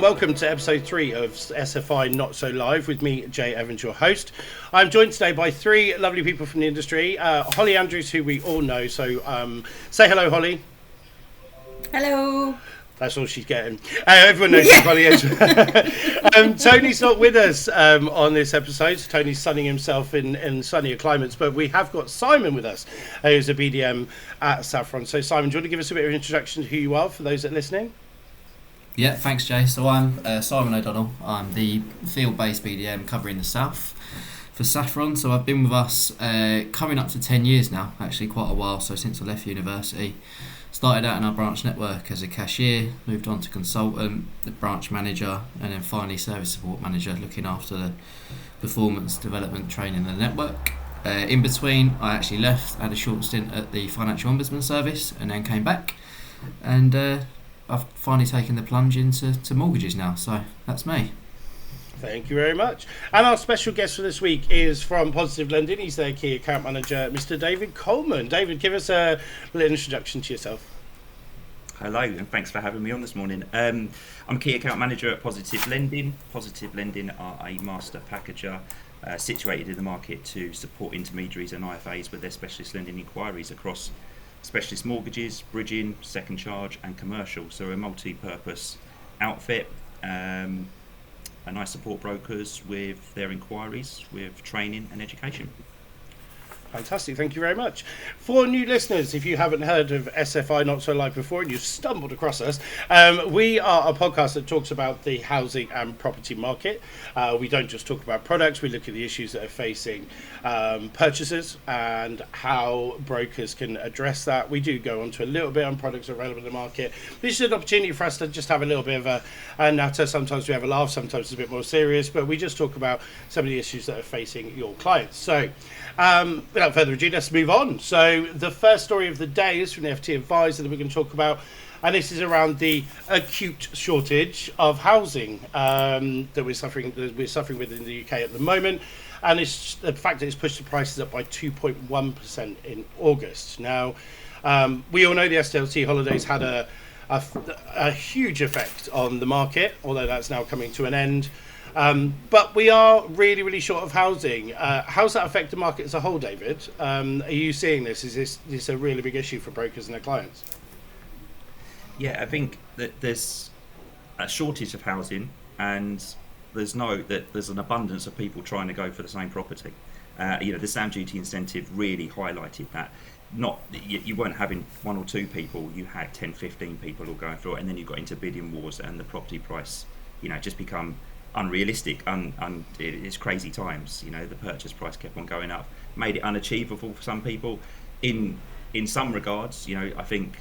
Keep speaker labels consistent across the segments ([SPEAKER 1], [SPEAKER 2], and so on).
[SPEAKER 1] and welcome to episode 3 of SFI Not So Live with me, Jay Evans, your host. I'm joined today by 3 lovely people from the industry. Holly Andrews, who we all know, so say hello, Holly.
[SPEAKER 2] Hello.
[SPEAKER 1] That's all she's getting. Everyone knows who Holly is. Tony's not with us on this episode. Tony's sunning himself in sunnier climates, but we have got Simon with us, who's a BDM at Saffron. So Simon, do you want to give us a bit of an introduction to who you are for those that are listening?
[SPEAKER 3] Yeah, thanks Jay. So I'm Simon O'Donnell. I'm the field-based BDM covering the South for Saffron. So I've been with us coming up to 10 years now, actually quite a while. So since I left university. Started out in our branch network as a cashier, moved on to consultant, the branch manager, and then finally service support manager, looking after the performance development training in the network. In between, I actually left, had a short stint at the Financial Ombudsman Service, and then came back. And I've finally taken the plunge into mortgages now, so that's me.
[SPEAKER 1] Thank you very much. And our special guest for this week is from Positive Lending. He's their key account manager, Mr. David Coleman. David, give us a little introduction to yourself.
[SPEAKER 4] Hello, and thanks for having me on this morning. I'm key account manager at Positive Lending. Positive Lending are a master packager situated in the market to support intermediaries and IFAs with their specialist lending inquiries across specialist mortgages, bridging, second charge, and commercial. So we're a multi-purpose outfit. And I support brokers with their inquiries, with training and education.
[SPEAKER 1] Fantastic, thank you very much. For new listeners, if you haven't heard of SFI Not So Live before and you've stumbled across us, we are a podcast that talks about the housing and property market. We don't just talk about products, we look at the issues that are facing purchasers and how brokers can address that. We do go on to a little bit on products that are relevant to the market. This is an opportunity for us to just have a little bit of a natter. Sometimes we have a laugh, sometimes it's a bit more serious, but we just talk about some of the issues that are facing your clients. So, without further ado, let's move on. So the first story of the day is from the FT Advisor that we're going to talk about, and this is around the acute shortage of housing that we're suffering with in the UK at the moment, and it's the fact that it's pushed the prices up by 2.1% in August. Now, we all know the SDLT holidays had a huge effect on the market, although that's now coming to an end. But we are really, really short of housing. How's that affect the market as a whole, David? Are you seeing this? Is this a really big issue for brokers and their clients?
[SPEAKER 4] Yeah, I think that there's a shortage of housing, and there's an abundance of people trying to go for the same property. The stamp duty incentive really highlighted that. You weren't having 1 or 2 people, you had 10, 15 people all going for it, and then you got into bidding wars, and the property price, just become unrealistic. It's crazy times. The purchase price kept on going up, made it unachievable for some people. In some regards, I think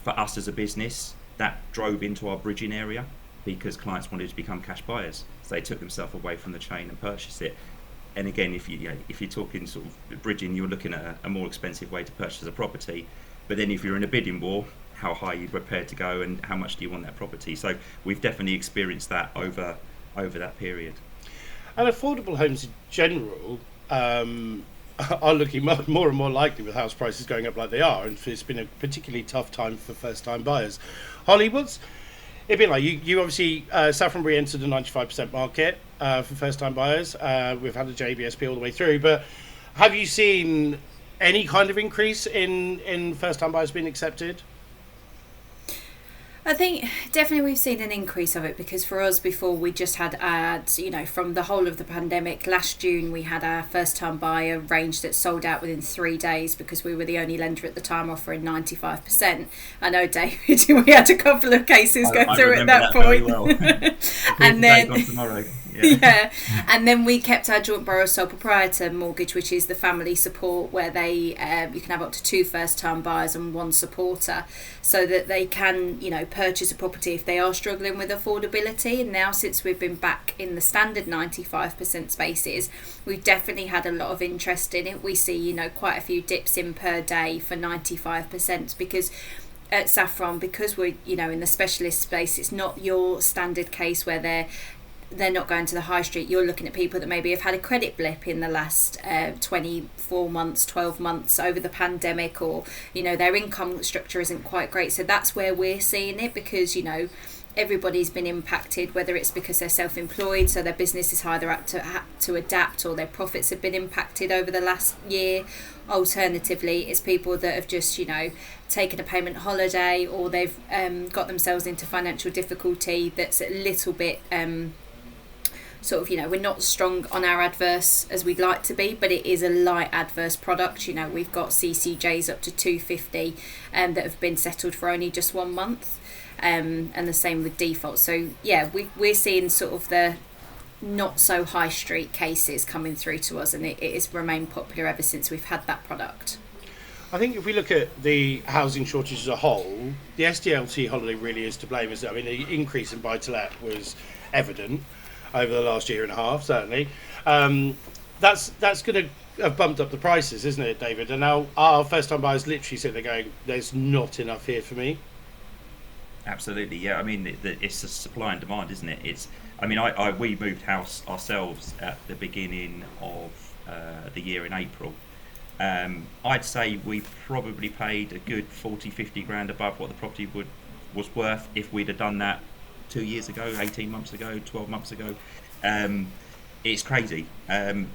[SPEAKER 4] for us as a business, that drove into our bridging area because clients wanted to become cash buyers, so they took themselves away from the chain and purchased it. And again, if you're talking sort of bridging, you're looking at a more expensive way to purchase a property. But then if you're in a bidding war, how high are you prepared to go, and how much do you want that property? So we've definitely experienced that over that period.
[SPEAKER 1] And affordable homes in general are looking more and more likely with house prices going up like they are, and it's been a particularly tough time for first-time buyers. Holly, what's it been like? You obviously, Saffron re-entered the 95% market for first-time buyers. We've had the JBSP all the way through, but have you seen any kind of increase in first-time buyers being accepted?
[SPEAKER 2] I think definitely we've seen an increase of it, because for us before we just had ads, from the whole of the pandemic. Last June we had our first time buyer range that sold out within 3 days because we were the only lender at the time offering 95%. I know, David, we had a couple of cases go through at that point.
[SPEAKER 4] Well.
[SPEAKER 2] And then
[SPEAKER 4] tomorrow.
[SPEAKER 2] Yeah. And then we kept our joint borrower sole proprietor mortgage, which is the family support where they you can have up to 2 first time buyers and 1 supporter, so that they can purchase a property if they are struggling with affordability. And now, since we've been back in the standard 95% spaces, we've definitely had a lot of interest in it. We see quite a few dips in per day for 95%, because at Saffron, because we're in the specialist space, it's not your standard case where they're not going to the high street. You're looking at people that maybe have had a credit blip in the last 24 months, 12 months over the pandemic, or their income structure isn't quite great. So that's where we're seeing it, because everybody's been impacted, whether it's because they're self-employed, so their business is either had to adapt, or their profits have been impacted over the last year. Alternatively, it's people that have just, taken a payment holiday, or they've got themselves into financial difficulty that's a little bit we're not strong on our adverse as we'd like to be, but it is a light adverse product. We've got CCJs up to 250 that have been settled for only just 1 month, and the same with default. So we're seeing sort of the not so high street cases coming through to us, and it has remained popular ever since we've had that product.
[SPEAKER 1] I think if we look at the housing shortage as a whole, the SDLT holiday really is to blame, isn't it? I mean, the increase in buy-to-let was evident over the last year and a half, certainly. That's going to have bumped up the prices, isn't it, David? And now our first-time buyers literally sit there going, there's not enough here for me.
[SPEAKER 4] Absolutely, yeah. I mean, it's a supply and demand, isn't it? We moved house ourselves at the beginning of the year in April. I'd say we probably paid a good 40-50 grand above what the property was worth if we'd have done that 2 years ago, 18 months ago, 12 months ago. It's crazy. And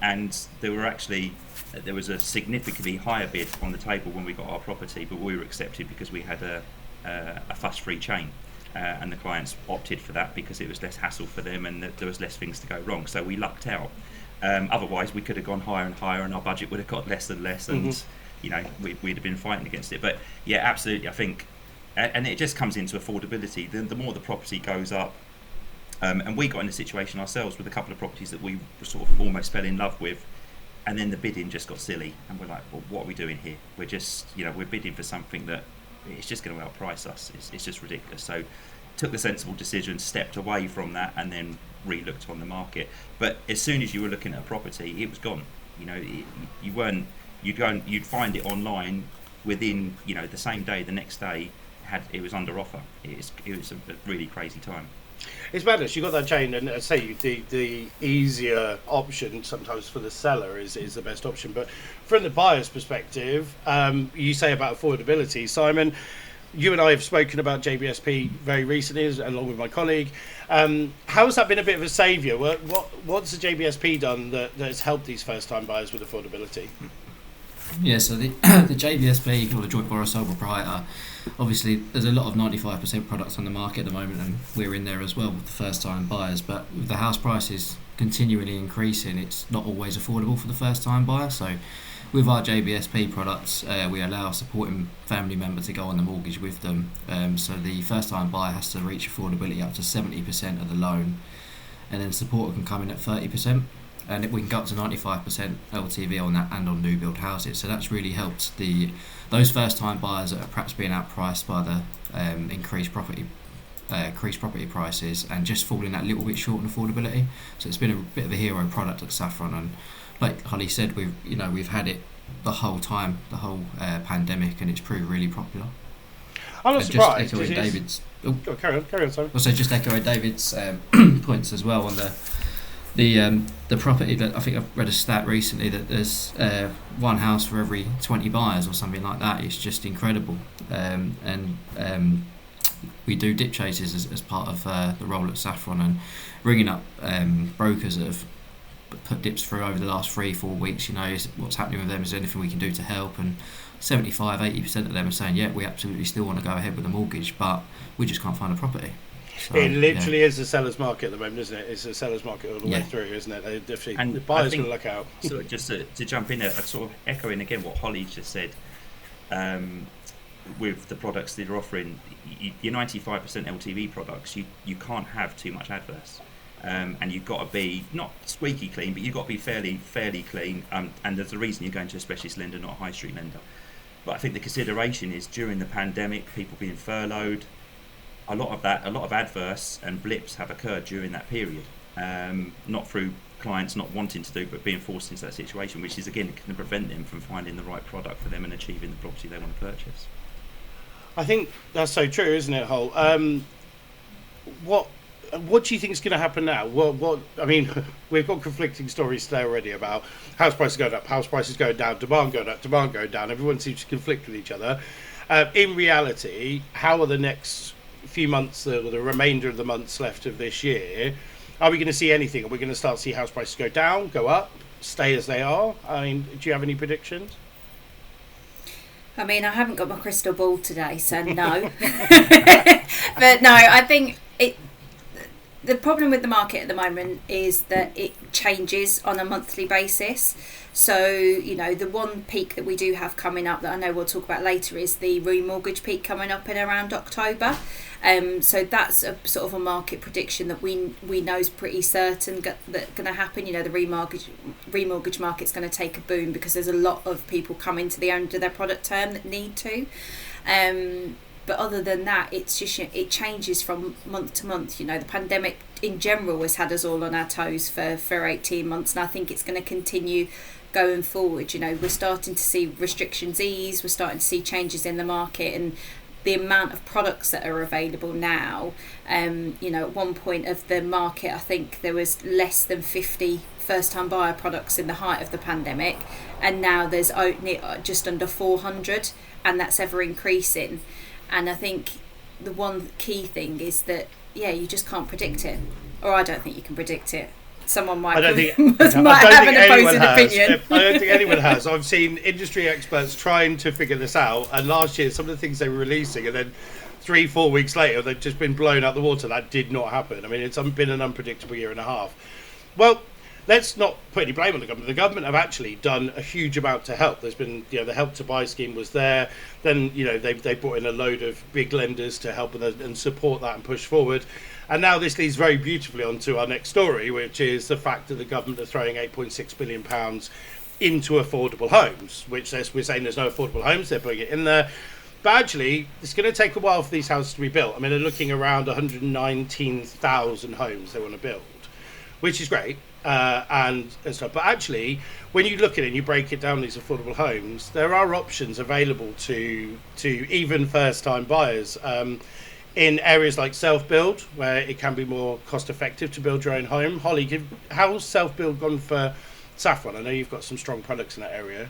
[SPEAKER 4] there was a significantly higher bid on the table when we got our property, but we were accepted because we had a fuss-free chain. And the clients opted for that because it was less hassle for them, and there was less things to go wrong. So we lucked out. Otherwise, we could have gone higher and higher, and our budget would have got less and less, and we'd have been fighting against it. But yeah, absolutely, I think, and it just comes into affordability. The more the property goes up, and we got in a situation ourselves with a couple of properties that we sort of almost fell in love with, and then the bidding just got silly, and we're like, well, what are we doing here? We're just, we're bidding for something that it's just going to outprice us. It's just ridiculous. So took the sensible decision, stepped away from that, and then re-looked on the market. It as soon as you were looking at a property, it was gone. You'd find it online within the same day, the next day it was under offer. It was a really crazy time.
[SPEAKER 1] It's madness. You've got that chain, and I say the easier option sometimes for the seller is the best option. But from the buyer's perspective, you say about affordability, Simon. You and I have spoken about JBSP very recently, along with my colleague. How has that been a bit of a saviour? What's the JBSP done that has helped these first-time buyers with affordability?
[SPEAKER 3] Yeah, so the JBSP, or the Joint Borrower Sole Proprietor, obviously there's a lot of 95% products on the market at the moment, and we're in there as well with the first-time buyers. But with the house prices continually increasing, it's not always affordable for the first-time buyer. So with our JBSP products, we allow a supporting family member to go on the mortgage with them. So the first-time buyer has to reach affordability up to 70% of the loan, and then supporter can come in at 30%. And we can go up to 95% LTV on that and on new build houses. So that's really helped those first-time buyers that are perhaps being outpriced by the increased property prices and just falling that little bit short on affordability. So it's been a bit of a hero product at Saffron, and like Holly said, we've had it the whole time, the whole pandemic, and it's proved really popular.
[SPEAKER 1] I'm not surprised.
[SPEAKER 3] Just echoing David's.
[SPEAKER 1] Carry on, sorry.
[SPEAKER 3] Also, just echoing David's points as well on the property. That I think I've read a stat recently that there's one house for every 20 buyers or something like that. It's just incredible. We do dip chases as part of the role at Saffron, and ringing up brokers that have put dips through over the last 3-4 weeks. What's happening with them? Is there anything we can do to help? And 75-80% of them are saying, yeah, we absolutely still want to go ahead with the mortgage, but we just can't find a property. So,
[SPEAKER 1] it literally is a seller's market at the moment, isn't it? It's a seller's market all the way through, isn't it? They definitely, and the buyer's going to look out.
[SPEAKER 4] So just to jump in there, sort of echoing again what Holly just said, with the products that are offering, your 95% LTV products, you can't have too much adverse. And you've got to be not squeaky clean, but you've got to be fairly clean. And there's a reason you're going to a specialist lender, not a high street lender. But I think the consideration is during the pandemic, people being furloughed, a lot of adverse and blips have occurred during that period. Not through clients not wanting to do, but being forced into that situation, which is again going to prevent them from finding the right product for them and achieving the property they want to purchase.
[SPEAKER 1] I think that's so true, isn't it, Hull? What do you think is going to happen now? What I mean, we've got conflicting stories today already about house prices going up, house prices going down, demand going up, demand going down. Everyone seems to conflict with each other. In reality, how are the next few months, or the remainder of the months left of this year, are we going to see anything? Are we going to start to see house prices go down, go up, stay as they are? I mean, do you have any predictions?
[SPEAKER 2] I mean, I haven't got my crystal ball today, so no. But no, I think the problem with the market at the moment is that it changes on a monthly basis. So, you know, the one peak that we do have coming up that I know we'll talk about later is the remortgage peak coming up in around October. So that's a sort of a market prediction that we know is pretty certain that's going to happen. You know, the remortgage market's going to take a boom because there's a lot of people coming to the end of their product term that need to. But other than that, it's just, it changes from month to month. You know, the pandemic in general has had us all on our toes for 18 months, and I think it's going to continue going forward. You know, we're starting to see restrictions ease, we're starting to see changes in the market, and the amount of products that are available now. You know, at one point of the market, I think there was less than 50 first-time buyer products in the height of the pandemic, and now there's just under 400, and that's ever increasing. And I think the one key thing is that, yeah, you just can't predict it. Or I don't think you can predict it. Someone might have an opposing opinion.
[SPEAKER 1] I don't think anyone has. I've seen industry experts trying to figure this out, and last year some of the things they were releasing, and then 3-4 weeks later they've just been blown out the water. That did not happen. I mean, it's been an unpredictable year and a half. Well, let's not put any blame on the government. The government have actually done a huge amount to help. There's been, you know, the Help to Buy scheme was there. Then, you know, they brought in a load of big lenders to help and support that and push forward. And now this leads very beautifully onto our next story, which is the fact that the government are throwing £8.6 billion into affordable homes, which we're saying there's no affordable homes. They're putting it in there. But actually, it's going to take a while for these houses to be built. I mean, they're looking around 119,000 homes they want to build, which is great. And stuff. But actually, when you look at it and you break it down, these affordable homes, there are options available to even first-time buyers in areas like self-build, where it can be more cost-effective to build your own home. Holly, how's self-build gone for Saffron? I know you've got some strong products in that area.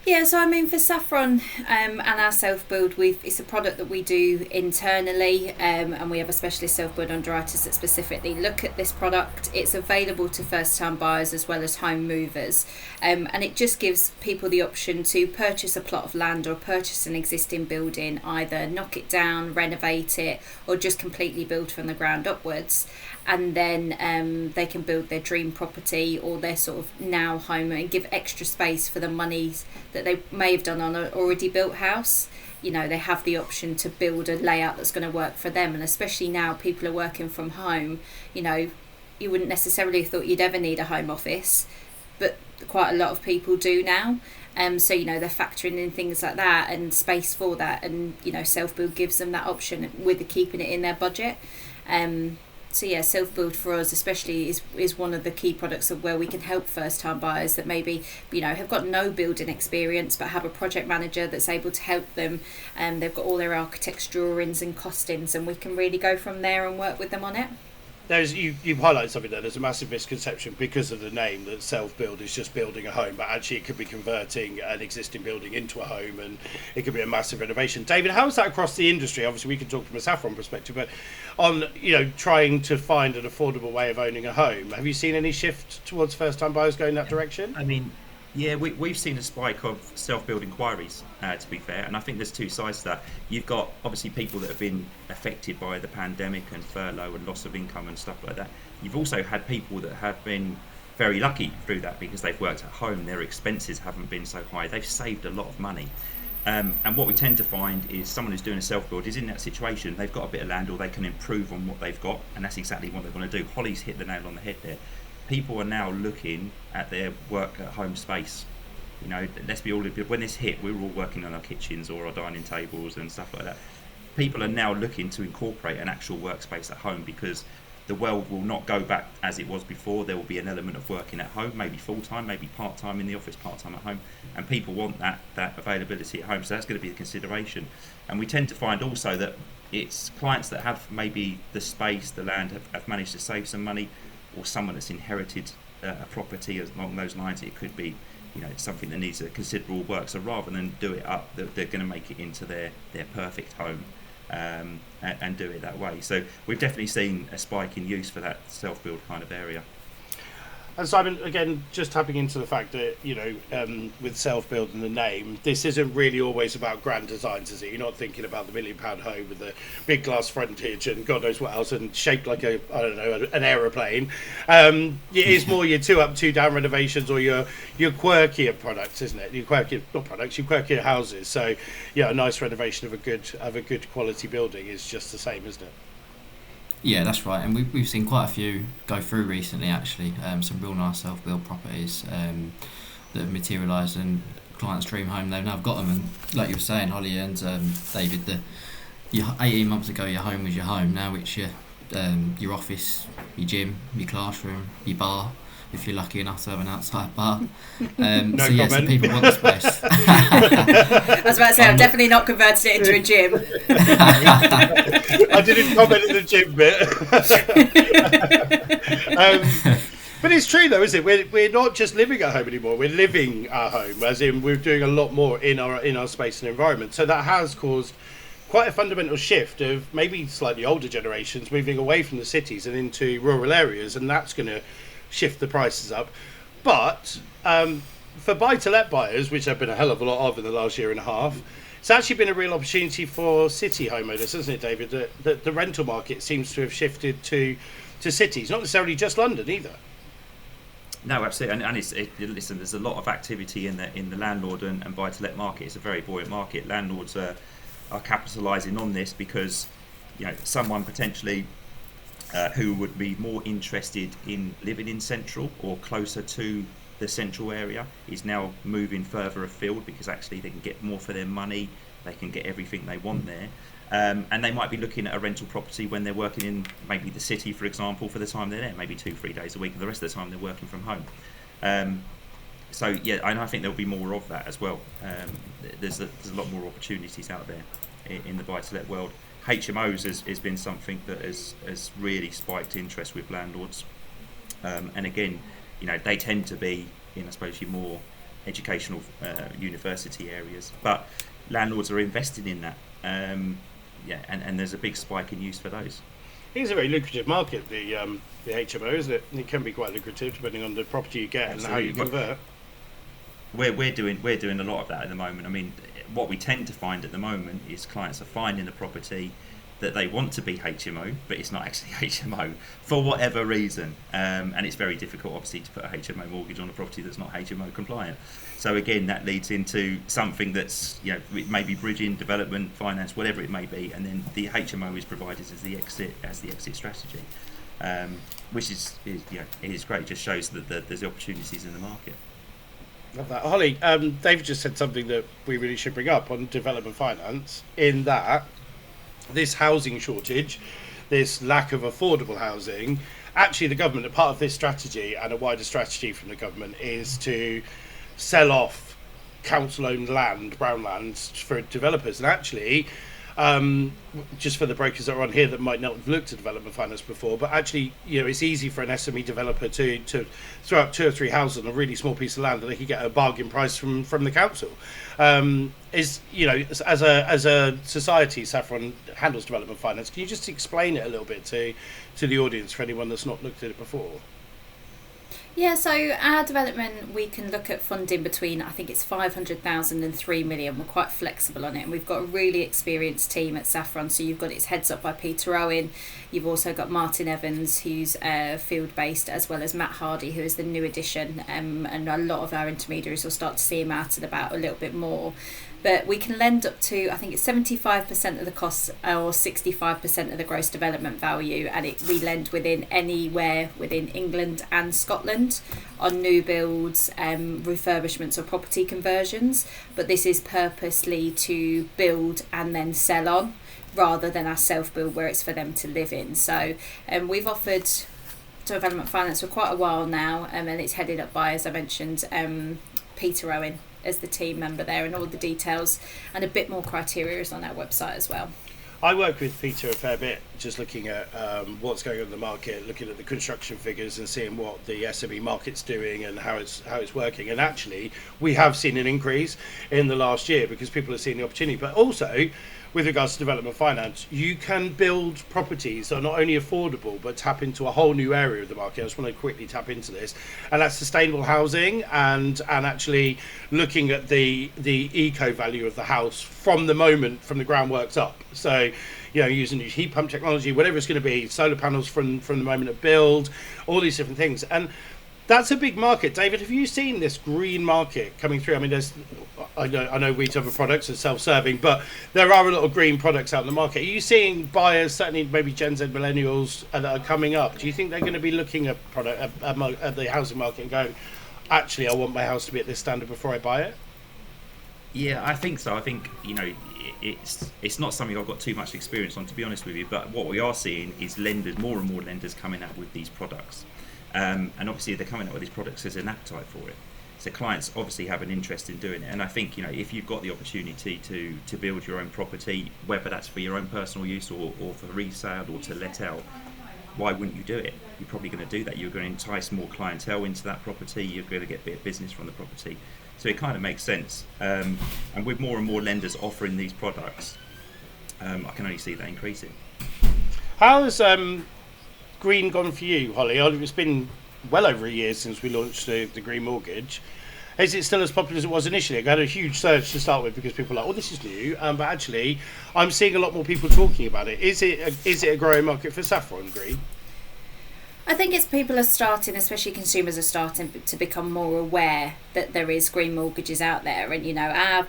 [SPEAKER 2] Yeah, so I mean, for Saffron and our self-build, it's a product that we do internally, and we have a specialist self-build underwriters that specifically look at this product. It's available to first-time buyers as well as home movers, and it just gives people the option to purchase a plot of land or purchase an existing building, either knock it down, renovate it, or just completely build from the ground upwards. And then they can build their dream property or their sort of now home and give extra space for the monies that they may have done on an already built house. You know, they have the option to build a layout that's going to work for them. And especially now people are working from home, you know, you wouldn't necessarily have thought you'd ever need a home office, but quite a lot of people do now. So, you know, they're factoring in things like that and space for that. And, you know, self-build gives them that option with keeping it in their budget. So yeah, self-build for us especially is one of the key products of where we can help first-time buyers that maybe, you know, have got no building experience but have a project manager that's able to help them, and they've got all their architect's drawings and costings, and we can really go from there and work with them on it.
[SPEAKER 1] You've highlighted something there. There's a massive misconception because of the name that self-build is just building a home, but actually it could be converting an existing building into a home, and it could be a massive renovation. David, how is that across the industry? Obviously, we can talk from a Saffron perspective, but on, you know, trying to find an affordable way of owning a home, have you seen any shift towards first-time buyers going that direction?
[SPEAKER 4] I mean, yeah, we've seen a spike of self-build inquiries, to be fair, and I think there's two sides to that. You've got obviously people that have been affected by the pandemic and furlough and loss of income and stuff like that. You've also had people that have been very lucky through that because they've worked at home, their expenses haven't been so high, they've saved a lot of money. And what we tend to find is someone who's doing a self-build is in that situation, they've got a bit of land or they can improve on what they've got, and that's exactly what they want to do. Holly's hit the nail on the head there. People are now looking at their work at home space. You know, let's be all, when this hit, we were all working on our kitchens or our dining tables and stuff like that. People are now looking to incorporate an actual workspace at home because the world will not go back as it was before. There will be an element of working at home, maybe full-time, maybe part-time in the office, part-time at home, and people want that availability at home, so that's going to be a consideration. And we tend to find also that it's clients that have maybe the space, the land, have managed to save some money, or someone that's inherited a property along those lines. It could be, you know, something that needs a considerable work. So rather than do it up, they're going to make it into their perfect home. and do it that way. So we've definitely seen a spike in use for that self-build kind of area.
[SPEAKER 1] And Simon, again, just tapping into the fact that, with self-build and the name, this isn't really always about grand designs, is it? You're not thinking about the £1 million home with the big glass frontage and God knows what else and shaped like an aeroplane. It is more your 2 up, 2 down renovations or your quirkier products, isn't it? Your quirkier houses. So, yeah, a nice renovation of a good quality building is just the same, isn't it?
[SPEAKER 3] Yeah, that's right, and we've seen quite a few go through recently. Actually, some real nice self-built properties that have materialised and clients' dream home. They've now got them, and like you were saying, Holly and David, 18 months ago your home was your home. Now it's your office, your gym, your classroom, your bar. If you're lucky enough to have an outside bar. So people want the space.
[SPEAKER 2] I was about to say, I've definitely not converted it into a gym.
[SPEAKER 1] I didn't comment in the gym bit. But it's true though, isn't it? We're not just living at home anymore. We're living our home, as in we're doing a lot more in our space and environment. So that has caused quite a fundamental shift of maybe slightly older generations moving away from the cities and into rural areas, and that's going to shift the prices up. But for buy-to-let buyers, which have been a hell of a lot of in the last year and a half, it's actually been a real opportunity for city homeowners, hasn't it, David? The rental market seems to have shifted to cities, not necessarily just London either.
[SPEAKER 4] No, absolutely, and listen, there's a lot of activity in the landlord and buy-to-let market. It's a very buoyant market. Landlords are capitalising on this because someone potentially who would be more interested in living in central or closer to the central area is now moving further afield because actually they can get more for their money, they can get everything they want there, and they might be looking at a rental property when they're working in maybe the city, for example, for the time they're there, maybe 2-3 days a week, and the rest of the time they're working from home. So yeah, and I think there'll be more of that as well. There's a lot more opportunities out there in the buy-to-let world. HMOs has been something that has really spiked interest with landlords, and again, they tend to be in, I suppose, your more educational university areas, but landlords are investing in that, and there's a big spike in use for those.
[SPEAKER 1] It's a very lucrative market, the HMO, isn't it? It can be quite lucrative depending on the property you get. Absolutely. And how you convert.
[SPEAKER 4] We're doing a lot of that at the moment. I mean, what we tend to find at the moment is clients are finding a property that they want to be HMO, but it's not actually HMO for whatever reason, and it's very difficult, obviously, to put a HMO mortgage on a property that's not HMO compliant. So again, that leads into something that's it may be bridging, development, finance, whatever it may be, and then the HMO is provided as the exit strategy, which is it is great. It just shows that there's opportunities in the market.
[SPEAKER 1] Love that. Holly, David just said something that we really should bring up on development finance, in that this housing shortage, this lack of affordable housing, actually the government, a part of this strategy and a wider strategy from the government is to sell off council-owned land, brown lands, for developers. And actually, just for the brokers that are on here that might not have looked at development finance before, but actually, it's easy for an SME developer to throw up 2 or 3 houses on a really small piece of land that they could get a bargain price from the council. As a society, Saffron handles development finance. Can you just explain it a little bit to the audience for anyone that's not looked at it before?
[SPEAKER 2] Yeah, so our development, we can look at funding between, I think it's 500,000 and 3 million. We're quite flexible on it, and we've got a really experienced team at Saffron. So you've got it's heads up by Peter Owen. You've also got Martin Evans, who's field-based, as well as Matt Hardy, who is the new addition, and a lot of our intermediaries will start to see him out and about a little bit more. But we can lend up to, I think it's 75% of the costs or 65% of the gross development value, and we lend anywhere within England and Scotland on new builds, refurbishments or property conversions. But this is purposely to build and then sell on, rather than our self-build where it's for them to live in. So we've offered development finance for quite a while now, and it's headed up by, as I mentioned, Peter Owen as the team member there, and all the details and a bit more criteria is on our website as well.
[SPEAKER 1] I work with Peter a fair bit, just looking at what's going on in the market, looking at the construction figures and seeing what the SME market's doing and how it's working. And actually, we have seen an increase in the last year because people are seeing the opportunity. But also, with regards to development finance, you can build properties that are not only affordable but tap into a whole new area of the market. I just want to quickly tap into this, and that's sustainable housing and actually looking at the eco value of the house from the groundworks up. So, you know, using new heat pump technology, whatever it's going to be, solar panels from the moment of build, all these different things. And that's a big market. David, have you seen this green market coming through? I mean, I know we have products are self-serving, but there are a lot of green products out in the market. Are you seeing buyers, certainly maybe Gen Z millennials, that are coming up? Do you think they're going to be looking at the housing market and going, actually, I want my house to be at this standard before I buy it?
[SPEAKER 4] Yeah, I think so. I think, you know, it's not something I've got too much experience on, to be honest with you, but what we are seeing is more and more lenders coming out with these products. And obviously they're coming out with these products, there's an appetite for it. So clients obviously have an interest in doing it. And I think, you know, if you've got the opportunity to build your own property, whether that's for your own personal use or for resale or to let out, why wouldn't you do it? You're probably going to do that. You're going to entice more clientele into that property. You're going to get a bit of business from the property. So it kind of makes sense. And with more and more lenders offering these products, I can only see that increasing.
[SPEAKER 1] How's green gone for you, Holly? It's been well over a year since we launched the green mortgage. Is it still as popular as it was initially? It had a huge surge to start with because people were like, oh, this is new. But actually, I'm seeing a lot more people talking about it. Is it a growing market for Saffron Green?
[SPEAKER 2] I think it's people are starting, especially consumers are starting to become more aware that there is green mortgages out there. And, you know,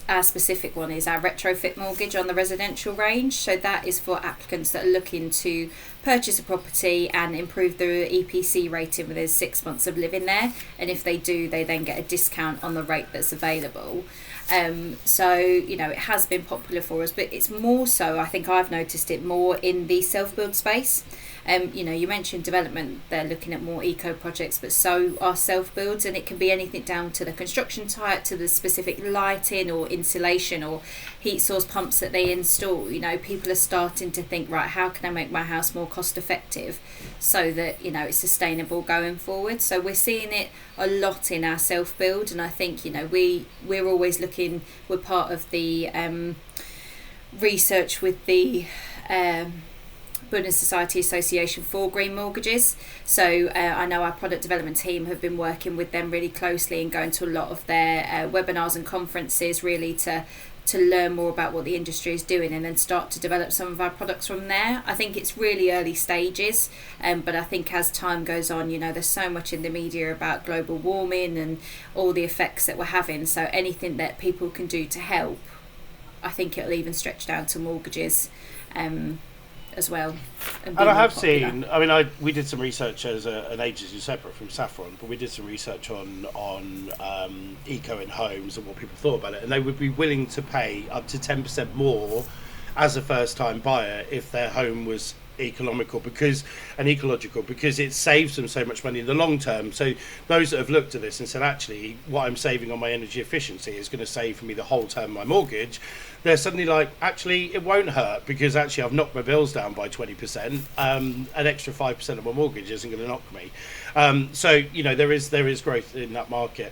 [SPEAKER 2] our specific one is our retrofit mortgage on the residential range. So that is for applicants that are looking to purchase a property and improve the EPC rating within 6 months of living there. And if they do, they then get a discount on the rate that's available. So, you know, it has been popular for us, but it's more so, I think I've noticed it more in the self-build space. You know, you mentioned development, they're looking at more eco projects, but so are self-builds, and it can be anything down to the construction type, to the specific lighting or insulation or heat source pumps that they install. You know, people are starting to think, right, how can I make my house more cost effective so that, you know, it's sustainable going forward? So we're seeing it a lot in our self-build, and I think, you know, we're always looking, we're part of the research with the Building Society Association for green mortgages. So I know our product development team have been working with them really closely and going to a lot of their webinars and conferences really to learn more about what the industry is doing and then start to develop some of our products from there. I think it's really early stages, but I think as time goes on, you know, there's so much in the media about global warming and all the effects that we're having. So anything that people can do to help, I think it'll even stretch down to mortgages as well.
[SPEAKER 1] And I have seen, I mean, we did some research as an agency separate from Saffron, but we did some research on eco in homes and what people thought about it, and they would be willing to pay up to 10% more as a first-time buyer if their home was ecological because it saves them so much money in the long term. So those that have looked at this and said, actually, what I'm saving on my energy efficiency is going to save for me the whole term of my mortgage, they're suddenly like, actually, it won't hurt because actually I've knocked my bills down by 20%. An extra 5% of my mortgage isn't going to knock me. So, you know, there is growth in that market.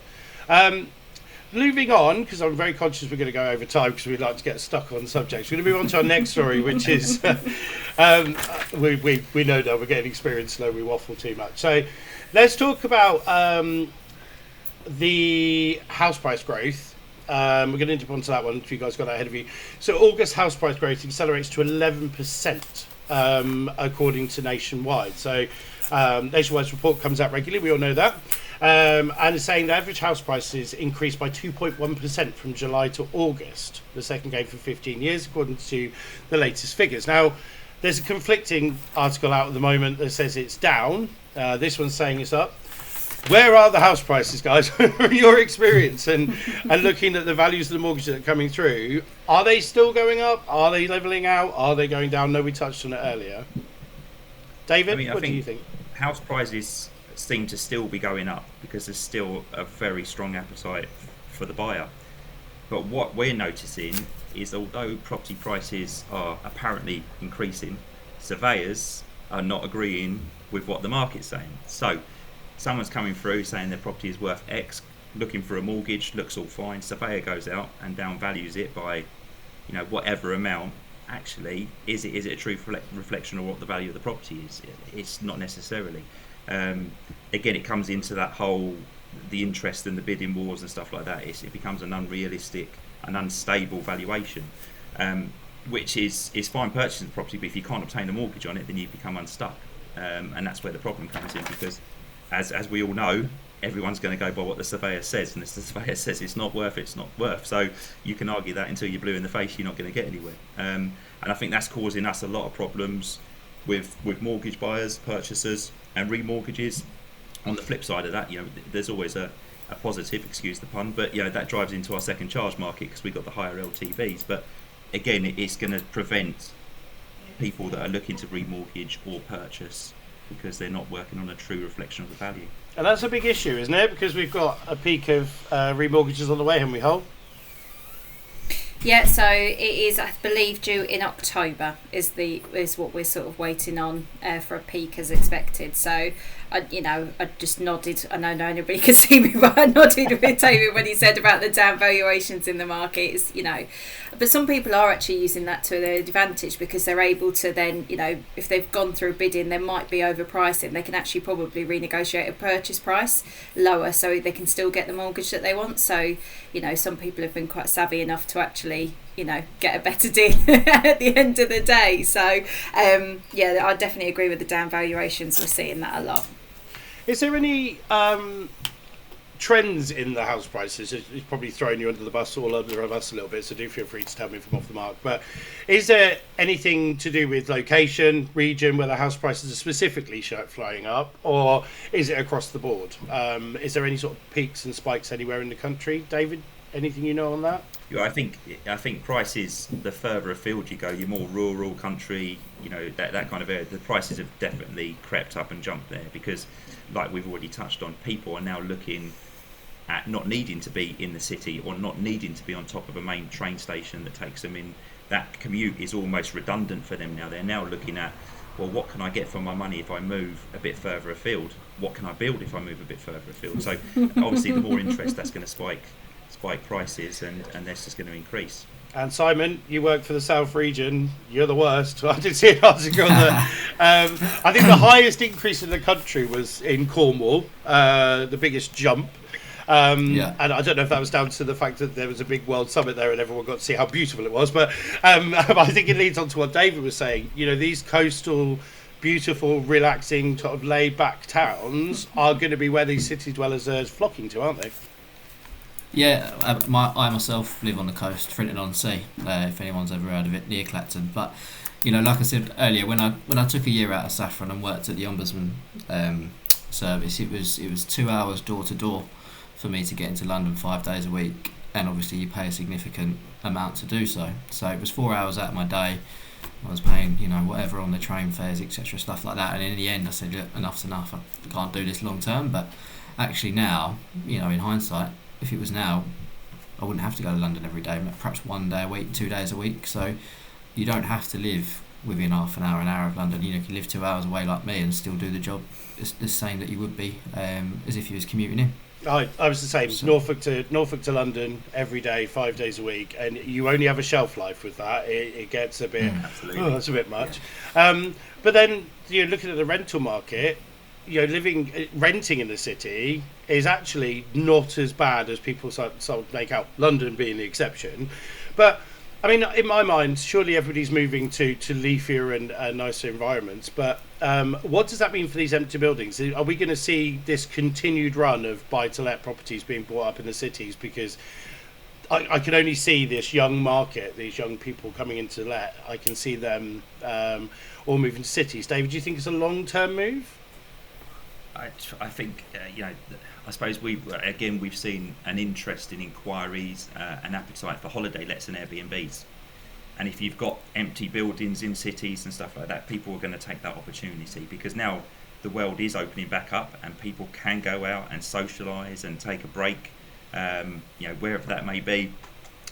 [SPEAKER 1] Moving on, because I'm very conscious we're going to go over time because we'd like to get stuck on subjects. We're going to move on to our next story, which is we know that we're getting experience, so we waffle too much. So let's talk about the house price growth. We're going to jump onto that one if you guys got that ahead of you. So August house price growth accelerates to 11% according to Nationwide. So Nationwide's report comes out regularly, we all know that. And it's saying the average house prices increased by 2.1% from July to August, the second gain for 15 years, according to the latest figures. Now, there's a conflicting article out at the moment that says it's down. This one's saying it's up. Where are the house prices, guys? From your experience and looking at the values of the mortgages that are coming through, are they still going up? Are they levelling out? Are they going down? No, we touched on it earlier. David, what do you think?
[SPEAKER 4] House prices seem to still be going up because there's still a very strong appetite for the buyer. But what we're noticing is although property prices are apparently increasing, surveyors are not agreeing with what the market's saying. So someone's coming through saying their property is worth X, looking for a mortgage, looks all fine, surveyor goes out and downvalues it by whatever amount, actually, is it a true reflection of what the value of the property is? It's not necessarily. Again, it comes into that whole, the interest and the bidding wars and stuff like that. It becomes an unrealistic, an unstable valuation, which is fine purchasing the property, but if you can't obtain a mortgage on it, then you become unstuck. And that's where the problem comes in, because as we all know, everyone's going to go by what the surveyor says, and if the surveyor says it's not worth, it's not worth. So you can argue that until you're blue in the face, you're not going to get anywhere. And I think that's causing us a lot of problems with mortgage buyers, purchasers, and remortgages. On the flip side of that, there's always a positive, excuse the pun, but that drives into our second charge market because we've got the higher LTVs. But again, it's going to prevent people that are looking to remortgage or purchase because they're not working on a true reflection of the value.
[SPEAKER 1] And that's a big issue, isn't it? Because we've got a peak of remortgages on the way, haven't we, Hull?
[SPEAKER 2] Yeah, so it is, I believe, due in October is what we're sort of waiting on for a peak as expected. So, I just nodded. I know nobody could see me, but I nodded with David when he said about the down valuations in the market. But some people are actually using that to their advantage because they're able to then, if they've gone through bidding, they might be overpricing. They can actually probably renegotiate a purchase price lower so they can still get the mortgage that they want. So, some people have been quite savvy enough to actually, get a better deal at the end of the day. So, I definitely agree with the down valuations. We're seeing that a lot.
[SPEAKER 1] Is there any trends in the house prices? It's probably throwing you under the bus, all under us a little bit, so do feel free to tell me if I'm off the mark. But is there anything to do with location, region, where the house prices are specifically flying up, or is it across the board? Is there any sort of peaks and spikes anywhere in the country? David, anything you know on that?
[SPEAKER 4] I think prices, the further afield you go, you're more rural country, that kind of area, the prices have definitely crept up and jumped there because, like we've already touched on, people are now looking at not needing to be in the city or not needing to be on top of a main train station that takes them in. That commute is almost redundant for them now. They're now looking at, well, what can I get for my money if I move a bit further afield? What can I build if I move a bit further afield? So obviously the more interest, that's going to spike prices, and that's just going to increase. And
[SPEAKER 1] Simon, you work for the South region. You're the worst. I did see an article that I think the highest increase in the country was in Cornwall, the biggest jump. And I don't know if that was down to the fact that there was a big world summit there and everyone got to see how beautiful it was. But I think it leads on to what David was saying. These coastal, beautiful, relaxing, sort of laid-back towns are going to be where these city dwellers are flocking to, aren't they?
[SPEAKER 3] Yeah, I myself live on the coast, Frinton-on-Sea, if anyone's ever heard of it, near Clacton. But, like I said earlier, when I took a year out of Saffron and worked at the Ombudsman service, it was 2 hours door to door for me to get into London 5 days a week, and obviously you pay a significant amount to do so. So it was 4 hours out of my day. I was paying, whatever on the train fares, etc., stuff like that. And in the end, I said, look, enough's enough. I can't do this long term. But actually now, in hindsight, if it was now, I wouldn't have to go to London every day, perhaps 1 day a week, 2 days a week. So you don't have to live within half an hour of London. You can live 2 hours away like me and still do the job the same that you would be as if you was commuting in.
[SPEAKER 1] I was the same. So, Norfolk to London every day, 5 days a week, and you only have a shelf life with that. It gets a bit, that's a bit much. But then looking at the rental market, renting in the city is actually not as bad as people make out, London being the exception. But I mean, in my mind, surely everybody's moving to leafier and nicer environments. But what does that mean for these empty buildings? Are we going to see this continued run of buy-to-let properties being bought up in the cities? Because I can only see this young market, these young people coming into let. I can see them all moving to cities. David, do you think it's a long-term move?
[SPEAKER 4] I think, I suppose we've seen an interest in inquiries, an appetite for holiday lets and Airbnbs. And if you've got empty buildings in cities and stuff like that, people are going to take that opportunity because now the world is opening back up and people can go out and socialise and take a break, wherever that may be.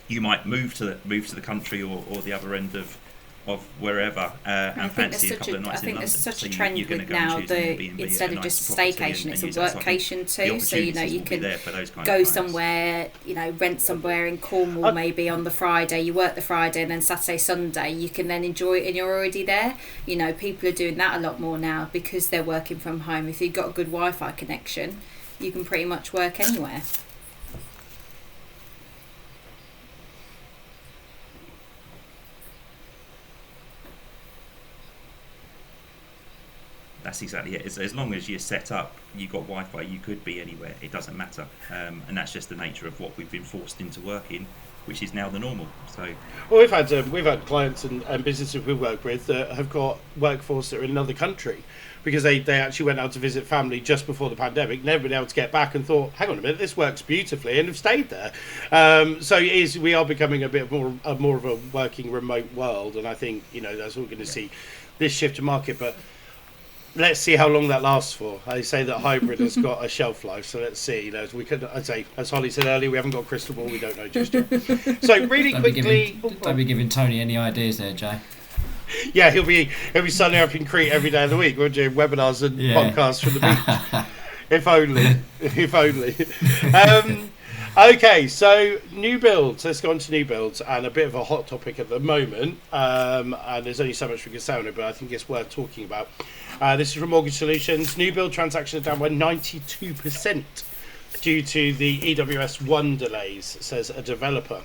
[SPEAKER 4] You might move to the country or the other end of of wherever and fancy a couple of nights in London.
[SPEAKER 2] There's such
[SPEAKER 4] So
[SPEAKER 2] a trend
[SPEAKER 4] you're
[SPEAKER 2] with
[SPEAKER 4] going to go
[SPEAKER 2] now
[SPEAKER 4] and choose an
[SPEAKER 2] that
[SPEAKER 4] Airbnb
[SPEAKER 2] instead
[SPEAKER 4] at a
[SPEAKER 2] of just
[SPEAKER 4] nice
[SPEAKER 2] a
[SPEAKER 4] property
[SPEAKER 2] staycation,
[SPEAKER 4] and
[SPEAKER 2] it's a
[SPEAKER 4] use that. So I think
[SPEAKER 2] workcation
[SPEAKER 4] the
[SPEAKER 2] too. So you
[SPEAKER 4] opportunities will be
[SPEAKER 2] can
[SPEAKER 4] there for those kind
[SPEAKER 2] go
[SPEAKER 4] of clients.
[SPEAKER 2] somewhere, rent somewhere in Cornwall maybe on the Friday. You work the Friday and then Saturday, Sunday you can then enjoy it, and you're already there. People are doing that a lot more now because they're working from home. If you've got a good Wi-Fi connection, you can pretty much work anywhere.
[SPEAKER 4] That's exactly it. As long as you're set up, you've got Wi-Fi, you could be anywhere. It doesn't matter. And that's just the nature of what we've been forced into working, which is now the normal. So,
[SPEAKER 1] well, we've had clients and businesses we work with that have got workforce that are in another country because they actually went out to visit family just before the pandemic, never been able to get back, and thought, hang on a minute, this works beautifully, and have stayed there. So we are becoming a bit more of a working remote world, and I think that's what we're going to see, this shift to market, but. Let's see how long that lasts for. I say that hybrid has got a shelf life, so let's see. I'd say, as Holly said earlier, we haven't got a crystal ball. We don't know just yet. So really quickly,
[SPEAKER 3] don't be giving Tony any ideas there, Jay.
[SPEAKER 1] Yeah, he'll be sunning up in Crete every day of the week. We're doing webinars and podcasts from the beach. If only. Okay, so new builds. Let's go on to new builds, and a bit of a hot topic at the moment. And there's only so much we can say on it, but I think it's worth talking about. This is from Mortgage Solutions. New build transactions are down by 92% due to the EWS1 delays, says a developer.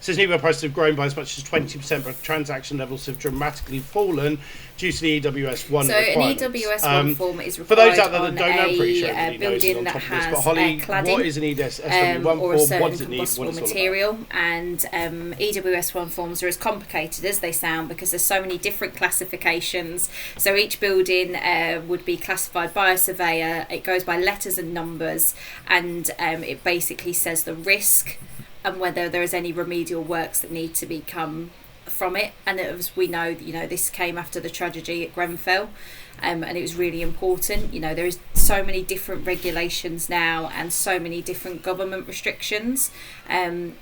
[SPEAKER 1] Says new build prices have grown by as much as 20%, but transaction levels have dramatically fallen due to the EWS1
[SPEAKER 2] so
[SPEAKER 1] requirements.
[SPEAKER 2] An EWS1 form is required
[SPEAKER 1] for those out there that
[SPEAKER 2] on
[SPEAKER 1] don't know, pretty sure everybody knows
[SPEAKER 2] building
[SPEAKER 1] on
[SPEAKER 2] that
[SPEAKER 1] top of this,
[SPEAKER 2] has
[SPEAKER 1] but Holly,
[SPEAKER 2] cladding,
[SPEAKER 1] what is an EWS1
[SPEAKER 2] or a
[SPEAKER 1] form?
[SPEAKER 2] certain
[SPEAKER 1] What does it need? What
[SPEAKER 2] combustible
[SPEAKER 1] is it all
[SPEAKER 2] material. And EWS1 forms are as complicated as they sound because there's so many different classifications. So each building would be classified by a surveyor. It goes by letters and numbers, and it basically says the risk and whether there is any remedial works that need to become from it. And as we know, this came after the tragedy at Grenfell, and it was really important. There is so many different regulations now and so many different government restrictions and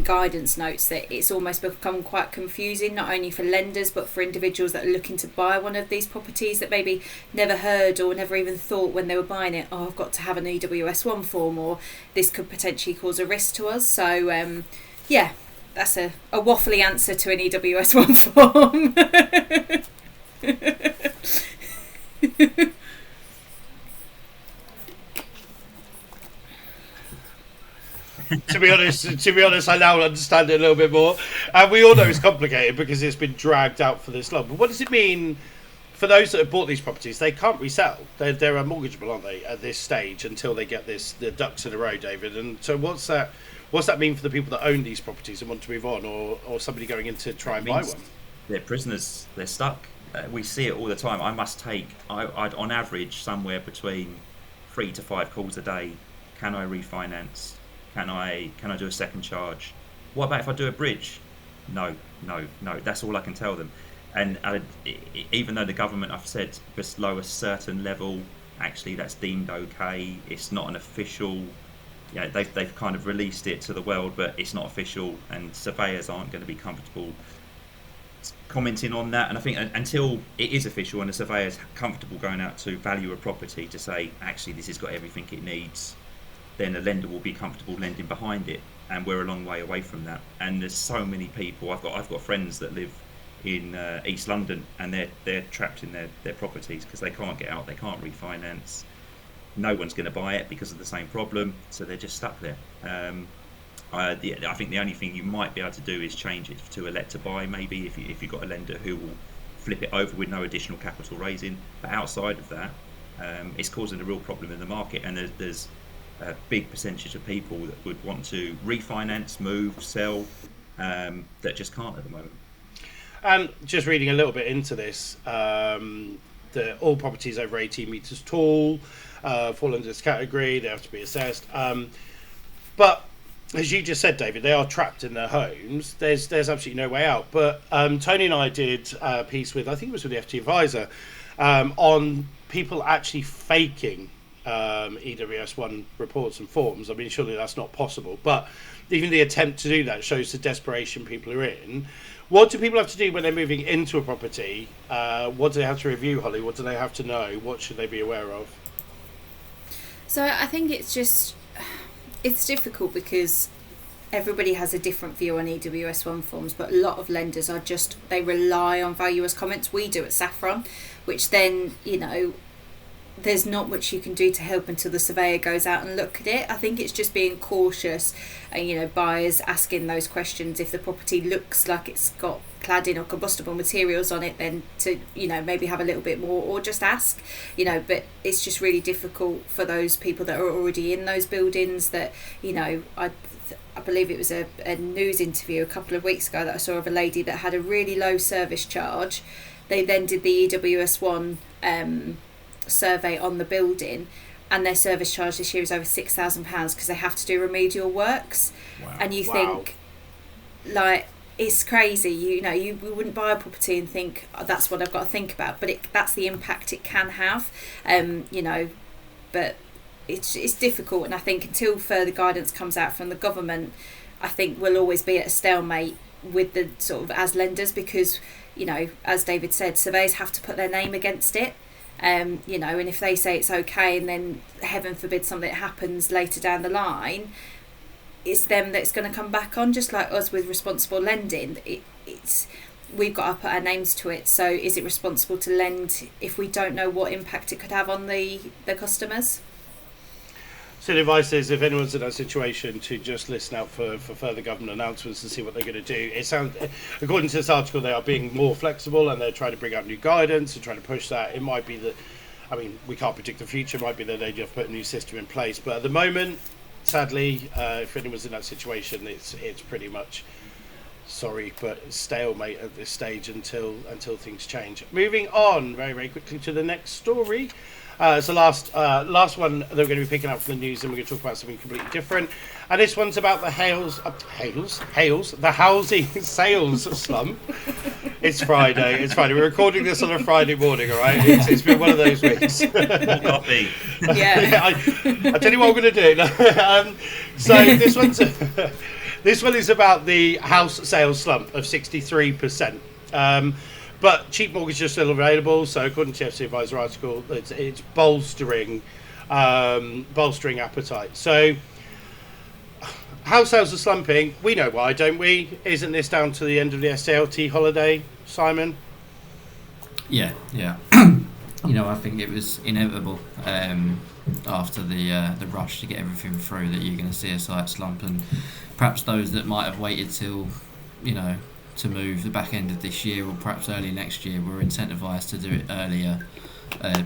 [SPEAKER 2] guidance notes that it's almost become quite confusing, not only for lenders but for individuals that are looking to buy one of these properties that maybe never heard or never even thought when they were buying it, I've got to have an EWS1 form, or this could potentially cause a risk to us. So that's a waffly answer to an EWS1 form.
[SPEAKER 1] To be honest, I now understand it a little bit more. And we all know it's complicated because it's been dragged out for this long. But what does it mean for those that have bought these properties? They can't resell. They're unmortgageable, aren't they, at this stage until they get the ducks in a row, David? And so what's that mean for the people that own these properties and want to move on, or somebody going in to try and buy one?
[SPEAKER 4] They're prisoners. They're stuck. We see it all the time. I must take, I'd on average, somewhere between 3 to 5 calls a day. Can I refinance? Can I do a second charge? What about if I do a bridge? No. That's all I can tell them. And even though the government, I've said, below a certain level, actually that's deemed okay. It's not an official. They've kind of released it to the world, but it's not official, and surveyors aren't going to be comfortable commenting on that. And I think until it is official and the surveyor's comfortable going out to value a property to say, actually, this has got everything it needs, then a lender will be comfortable lending behind it, and we're a long way away from that. And there's so many people. I've got friends that live in East London, and they're trapped in their properties because they can't get out, they can't refinance. No one's going to buy it because of the same problem, so they're just stuck there. I think the only thing you might be able to do is change it to a let to buy, maybe if you've got a lender who will flip it over with no additional capital raising. But outside of that, it's causing a real problem in the market, and there's a big percentage of people that would want to refinance, move, sell, that just can't at the moment.
[SPEAKER 1] And just reading a little bit into this, all properties over 18 metres tall fall under this category. They have to be assessed. But as you just said, David, they are trapped in their homes. There's absolutely no way out. But Tony and I did a piece with, I think it was with the FT Advisor, on people actually faking EWS1 reports and forms. I mean, surely that's not possible. But even the attempt to do that shows the desperation people are in. What do people have to do when they're moving into a property? What do they have to review, Holly? What do they have to know? What should they be aware of?
[SPEAKER 2] So I think it's difficult because everybody has a different view on EWS1 forms, but a lot of lenders they rely on valuer's comments. We do at Saffron, which then, there's not much you can do to help until the surveyor goes out and look at it. I think it's just being cautious and, buyers asking those questions. If the property looks like it's got cladding or combustible materials on it, then to, maybe have a little bit more or just ask, but it's just really difficult for those people that are already in those buildings that, I believe it was a news interview a couple of weeks ago that I saw of a lady that had a really low service charge. They then did the EWS1 survey on the building, and their service charge this year is over £6,000 because they have to do remedial works.
[SPEAKER 1] Wow.
[SPEAKER 2] And you think, it's crazy. You wouldn't buy a property and think, oh, that's what I've got to think about, but that's the impact it can have. But it's difficult, and I think until further guidance comes out from the government, I think we'll always be at a stalemate with the sort of as lenders, because as David said, surveyors have to put their name against it. And if they say it's okay and then heaven forbid something happens later down the line, it's them that's going to come back on, just like us with responsible lending. We've got to put our names to it. So is it responsible to lend if we don't know what impact it could have on the customers?
[SPEAKER 1] So the advice is, if anyone's in that situation, to just listen out for further government announcements and see what they're going to do. It sounds, according to this article, they are being more flexible and they're trying to bring out new guidance and trying to push that. It might be that, we can't predict the future. It might be that they just put a new system in place. But at the moment, sadly, if anyone's in that situation, it's pretty much, sorry, but stalemate at this stage until things change. Moving on very, very quickly to the next story. It's the last one that we're going to be picking up from the news, and we're going to talk about something completely different. And this one's about the the housing sales slump. It's Friday. We're recording this on a Friday morning, all right? It's been one of those weeks.
[SPEAKER 4] Coffee.
[SPEAKER 2] Yeah.
[SPEAKER 1] I tell you what I'm going to do. So this one is about the house sales slump of 63%. But cheap mortgages are still available, so according to the FC Advisor article, it's bolstering appetite. So house sales are slumping. We know why, don't we? Isn't this down to the end of the SALT holiday, Simon?
[SPEAKER 3] Yeah. I think it was inevitable after the rush to get everything through that you're going to see a slight slump, and perhaps those that might have waited till, to move the back end of this year or perhaps early next year were incentivised to do it earlier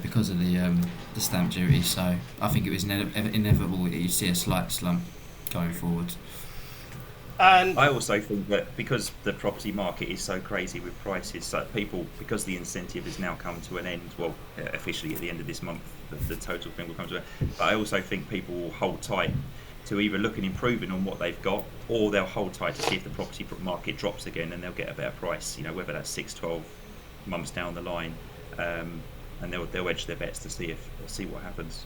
[SPEAKER 3] because of the stamp duty. So I think it was inevitable that you'd see a slight slump going forward.
[SPEAKER 1] And
[SPEAKER 4] I also think that because the property market is so crazy with prices, that people, because the incentive has now come to an end, well, officially at the end of this month, the total thing will come to an end. But I also think people will hold tight to either look at improving on what they've got, or they'll hold tight to see if the property market drops again and they'll get a better price, whether that's 6-12 months down the line, and they'll edge their bets to see what happens.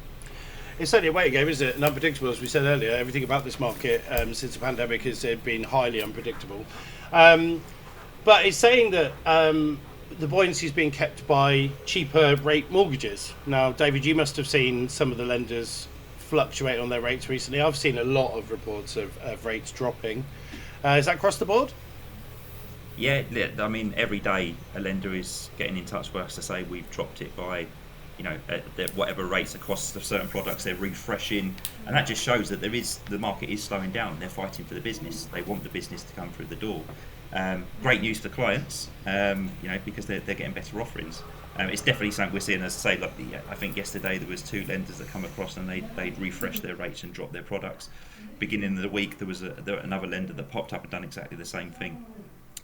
[SPEAKER 1] it's certainly a waiting game, isn't it? And unpredictable, as we said earlier. Everything about this market since the pandemic has been highly unpredictable. But it's saying that the buoyancy is being kept by cheaper rate mortgages. Now, David, you must have seen some of the lenders fluctuate on their rates recently. I've seen a lot of reports of rates dropping. Is that across the board?
[SPEAKER 4] Yeah, I mean, every day a lender is getting in touch with us to say we've dropped it by, whatever rates across the certain products they're refreshing, and that just shows that the market is slowing down. They're fighting for the business. They want the business to come through the door. Great news for clients, because they're getting better offerings. It's definitely something we're seeing. As I say, I think yesterday there was 2 lenders that come across and they'd refreshed their rates and dropped their products. Beginning of the week, there was another lender that popped up and done exactly the same thing.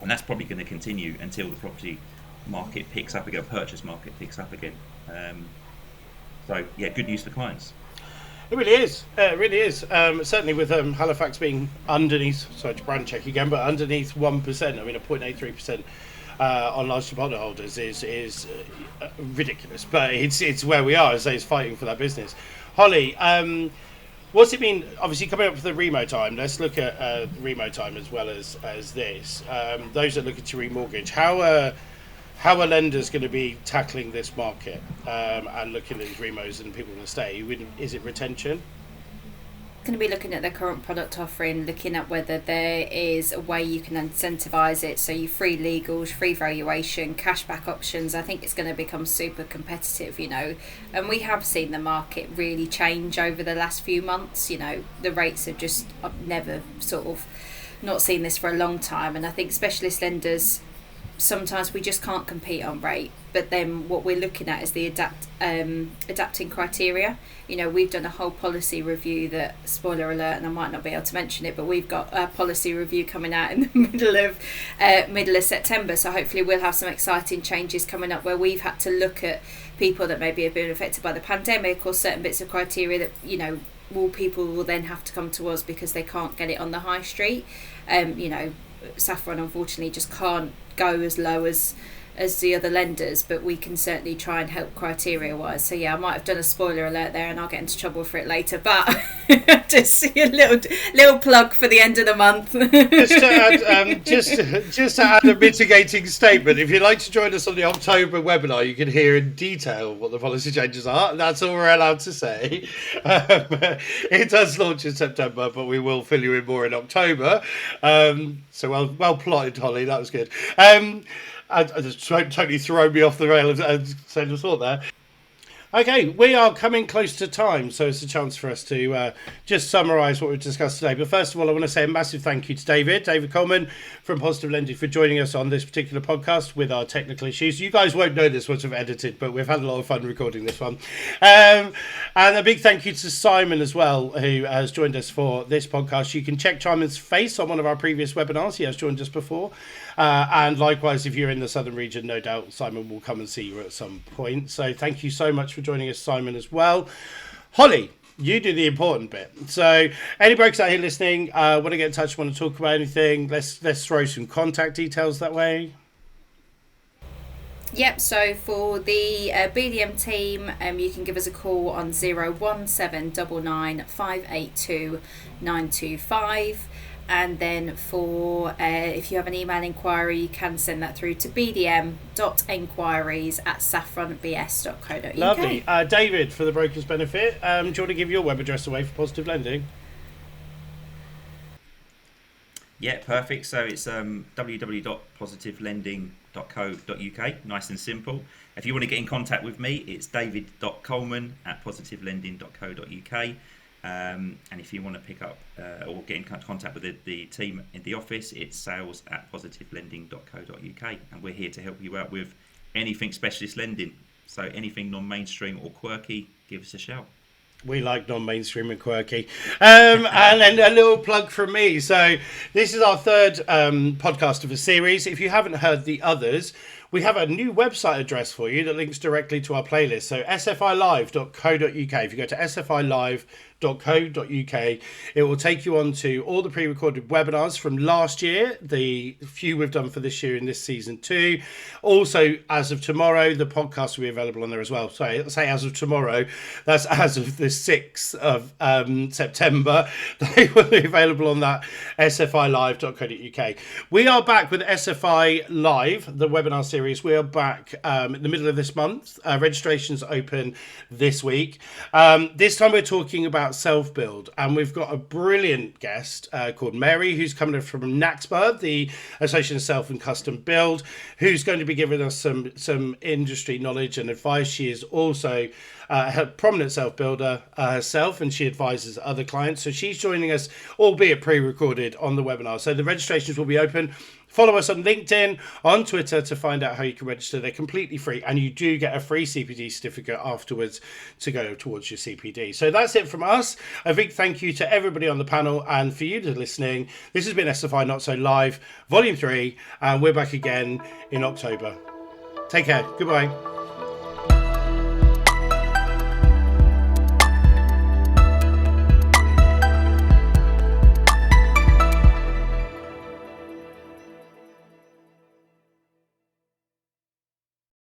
[SPEAKER 4] And that's probably going to continue until the property market picks up again, purchase market picks up again. So, yeah, good news for clients.
[SPEAKER 1] It really is. It really is. Certainly with Halifax being underneath, sorry to brand check again, but underneath 1%, I mean, a 0.83% on large deposit holders is ridiculous. But it's where we are, as I say, it's fighting for that business. Holly, What's it mean? Obviously, coming up for the Remo time, let's look at Remo time as well as this. Those that are looking to remortgage, how are lenders going to be tackling this market and looking at these Remos and people going to stay? Is it retention?
[SPEAKER 2] Going to be looking at their current product offering, looking at whether there is a way you can incentivise it, so you free legals, free valuation, cashback options. I think it's going to become super competitive, and we have seen the market really change over the last few months. The rates have just, I've never sort of not seen this for a long time, and I think specialist lenders, sometimes we just can't compete on rate, but then what we're looking at is the adapting criteria. We've done a whole policy review that, spoiler alert, and I might not be able to mention it, but we've got a policy review coming out in the middle of September, so hopefully we'll have some exciting changes coming up where we've had to look at people that maybe have been affected by the pandemic or certain bits of criteria that people will then have to come to us because they can't get it on the high street. Saffron unfortunately just can't go as low as the other lenders, but we can certainly try and help criteria wise. So yeah, I might have done a spoiler alert there and I'll get into trouble for it later, but just see a little plug for the end of the month.
[SPEAKER 1] just to add a mitigating statement, if you'd like to join us on the October webinar, you can hear in detail what the policy changes are. That's all we're allowed to say. It does launch in September, but we will fill you in more in October. So well plotted, Holly, that was good. I just totally throw me off the rail and say the thought there. Okay, we are coming close to time, so it's a chance for us to just summarise what we've discussed today. But first of all, I want to say a massive thank you to David Coleman from Positive Lending for joining us on this particular podcast with our technical issues. You guys won't know this once we've edited, but we've had a lot of fun recording this one. And a big thank you to Simon as well, who has joined us for this podcast. You can check Simon's face on one of our previous webinars. He has joined us before. And likewise, if you're in the southern region, no doubt Simon will come and see you at some point. So thank you so much for joining us, Simon, as well. Holly, you do the important bit. So any brokers out here listening, want to get in touch, want to talk about anything, let's throw some contact details that way.
[SPEAKER 2] Yep, so for the BDM team, you can give us a call on 01799 582 925. And then for if you have an email inquiry, you can send that through to bdm.enquiries@saffronbs.co.uk.
[SPEAKER 1] Lovely. David, for the broker's benefit, do you want to give your web address away for Positive Lending?
[SPEAKER 4] Yeah, perfect. So it's www.positivelending.co.uk. Nice and simple. If you want to get in contact with me, it's david.coleman@positivelending.co.uk. And if you want to pick up or get in contact with the team in the office, it's sales@positivelending.co.uk, and we're here to help you out with anything specialist lending. So anything non-mainstream or quirky, give us a shout.
[SPEAKER 1] We like non-mainstream and quirky. And then a little plug from me. So this is our third podcast of a series. If you haven't heard the others, we have a new website address for you that links directly to our playlist. So sfilive.co.uk. If you go to sfilive.co.uk, it will take you on to all the pre-recorded webinars from last year, the few we've done for this year in this season 2. Also, as of tomorrow, the podcast will be available on there as well. So I say as of tomorrow, that's as of the 6th of September. They will be available on that sfilive.co.uk. We are back with SFI Live, the webinar series. We are back in the middle of this month. Registrations open this week. This time we're talking about self-build, and we've got a brilliant guest called Mary, who's coming from NAXBA, the Association of Self and Custom Build, who's going to be giving us some industry knowledge and advice. She is also a prominent self-builder herself, and she advises other clients. So she's joining us, albeit pre-recorded, on the webinar. So the registrations will be open. Follow us on LinkedIn, on Twitter to find out how you can register. They're completely free, and you do get a free CPD certificate afterwards to go towards your CPD. So that's it from us. A big thank you to everybody on the panel and for you to listening. This has been SFI Not So Live, Volume 3, and we're back again in October. Take care. Goodbye.